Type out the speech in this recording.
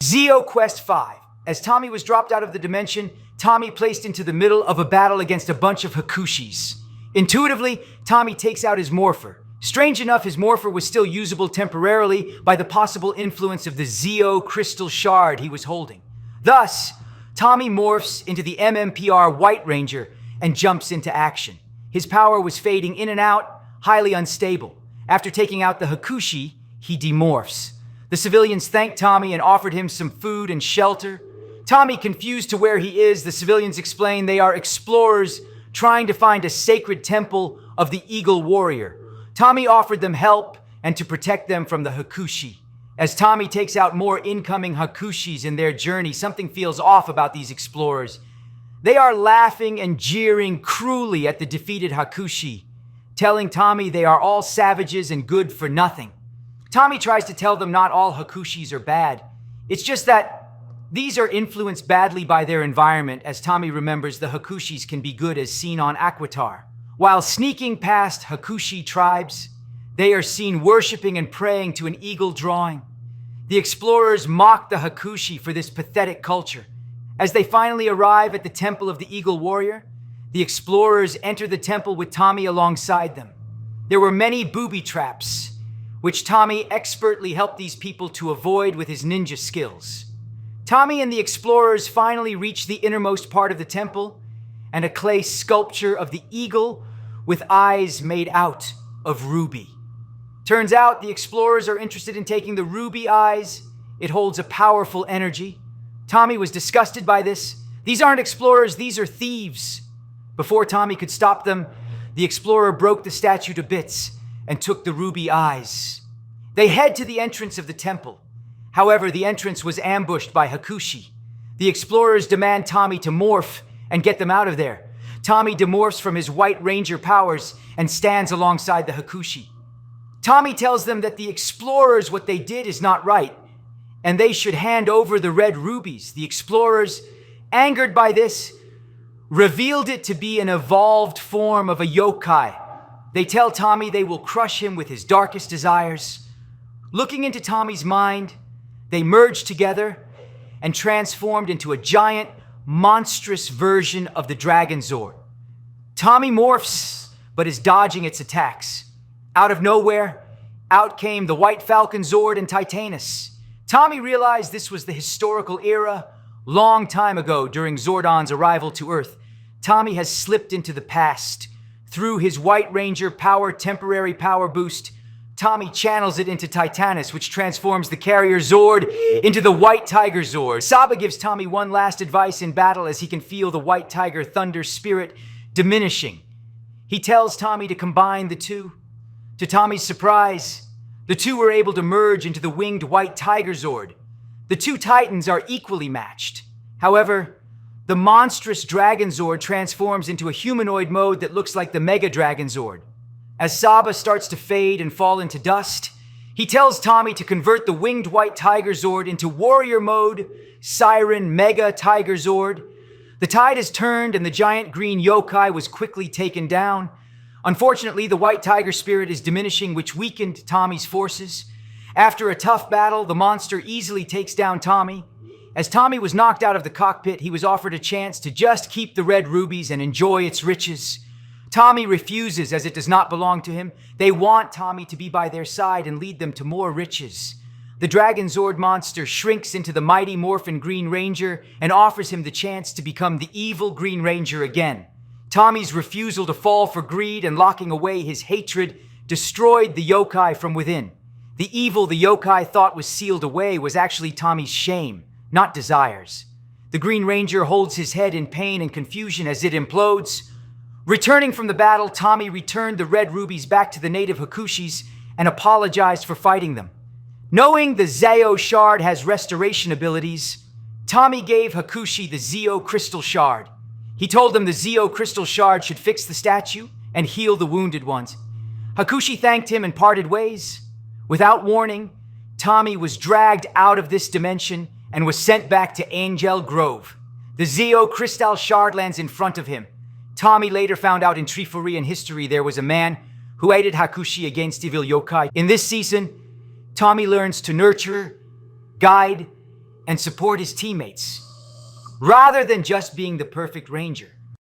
Zeo Quest 5. As Tommy was dropped out of the dimension, Tommy placed into the middle of a battle against a bunch of Hakushis. Intuitively, Tommy takes out his morpher. Strange enough, his morpher was still usable temporarily by the possible influence of the Zeo crystal shard he was holding. Thus, Tommy morphs into the MMPR White Ranger and jumps into action. His power was fading in and out, highly unstable. After taking out the Hakushi, he demorphs. The civilians thanked Tommy and offered him some food and shelter. Tommy, confused to where he is, the civilians explain they are explorers trying to find a sacred temple of the Eagle Warrior. Tommy offered them help and to protect them from the Hakushi. As Tommy takes out more incoming Hakushis in their journey, something feels off about these explorers. They are laughing and jeering cruelly at the defeated Hakushi, telling Tommy they are all savages and good for nothing. Tommy tries to tell them not all Hakushis are bad. It's just that these are influenced badly by their environment, as Tommy remembers the Hakushis can be good as seen on Aquitar. While sneaking past Hakushi tribes, they are seen worshipping and praying to an eagle drawing. The explorers mock the Hakushi for this pathetic culture. As they finally arrive at the temple of the Eagle Warrior, the explorers enter the temple with Tommy alongside them. There were many booby traps, which Tommy expertly helped these people to avoid with his ninja skills. Tommy and the explorers finally reach the innermost part of the temple and a clay sculpture of the eagle with eyes made out of ruby. Turns out the explorers are interested in taking the ruby eyes. It holds a powerful energy. Tommy was disgusted by this. These aren't explorers, these are thieves. Before Tommy could stop them, the explorer broke the statue to bits and took the ruby eyes. They head to the entrance of the temple. However, the entrance was ambushed by Hakushi. The explorers demand Tommy to morph and get them out of there. Tommy demorphs from his White Ranger powers and stands alongside the Hakushi. Tommy tells them that the explorers, what they did is not right, and they should hand over the red rubies. The explorers, angered by this, revealed it to be an evolved form of a yokai. They tell Tommy they will crush him with his darkest desires. Looking into Tommy's mind, they merged together and transformed into a giant, monstrous version of the Dragon Zord. Tommy morphs, but is dodging its attacks. Out of nowhere, out came the White Falcon Zord and Titanus. Tommy realized this was the historical era, long time ago during Zordon's arrival to Earth. Tommy has slipped into the past. Through his White Ranger power temporary power boost, Tommy channels it into Titanus, which transforms the carrier Zord into the White Tiger Zord. Saba gives Tommy one last advice in battle as he can feel the White Tiger Thunder spirit diminishing. He tells Tommy to combine the two. To Tommy's surprise, the two were able to merge into the winged White Tiger Zord. The two Titans are equally matched. However, the monstrous Dragon Zord transforms into a humanoid mode that looks like the Mega Dragon Zord. As Saba starts to fade and fall into dust, he tells Tommy to convert the winged White Tiger Zord into warrior mode, Siren Mega Tiger Zord. The tide has turned and the giant green yokai was quickly taken down. Unfortunately, the White Tiger spirit is diminishing, which weakened Tommy's forces. After a tough battle, the monster easily takes down Tommy. As Tommy was knocked out of the cockpit, he was offered a chance to just keep the red rubies and enjoy its riches. Tommy refuses, as it does not belong to him. They want Tommy to be by their side and lead them to more riches. The Dragon Zord monster shrinks into the mighty Morphin Green Ranger and offers him the chance to become the evil Green Ranger again. Tommy's refusal to fall for greed and locking away his hatred destroyed the yokai from within. The evil the yokai thought was sealed away was actually Tommy's shame, not desires. The Green Ranger holds his head in pain and confusion as it implodes. Returning from the battle, Tommy returned the red rubies back to the native Hakushis and apologized for fighting them. Knowing the Zeo shard has restoration abilities, Tommy gave Hakushi the Zeo crystal shard. He told them the Zeo crystal shard should fix the statue and heal the wounded ones. Hakushi thanked him and parted ways. Without warning, Tommy was dragged out of this dimension and was sent back to Angel Grove. The Zeo crystal shard lands in front of him. Tommy later found out in Triforian history there was a man who aided Hakushi against evil yokai. In this season, Tommy learns to nurture, guide, and support his teammates. Rather than just being the perfect ranger,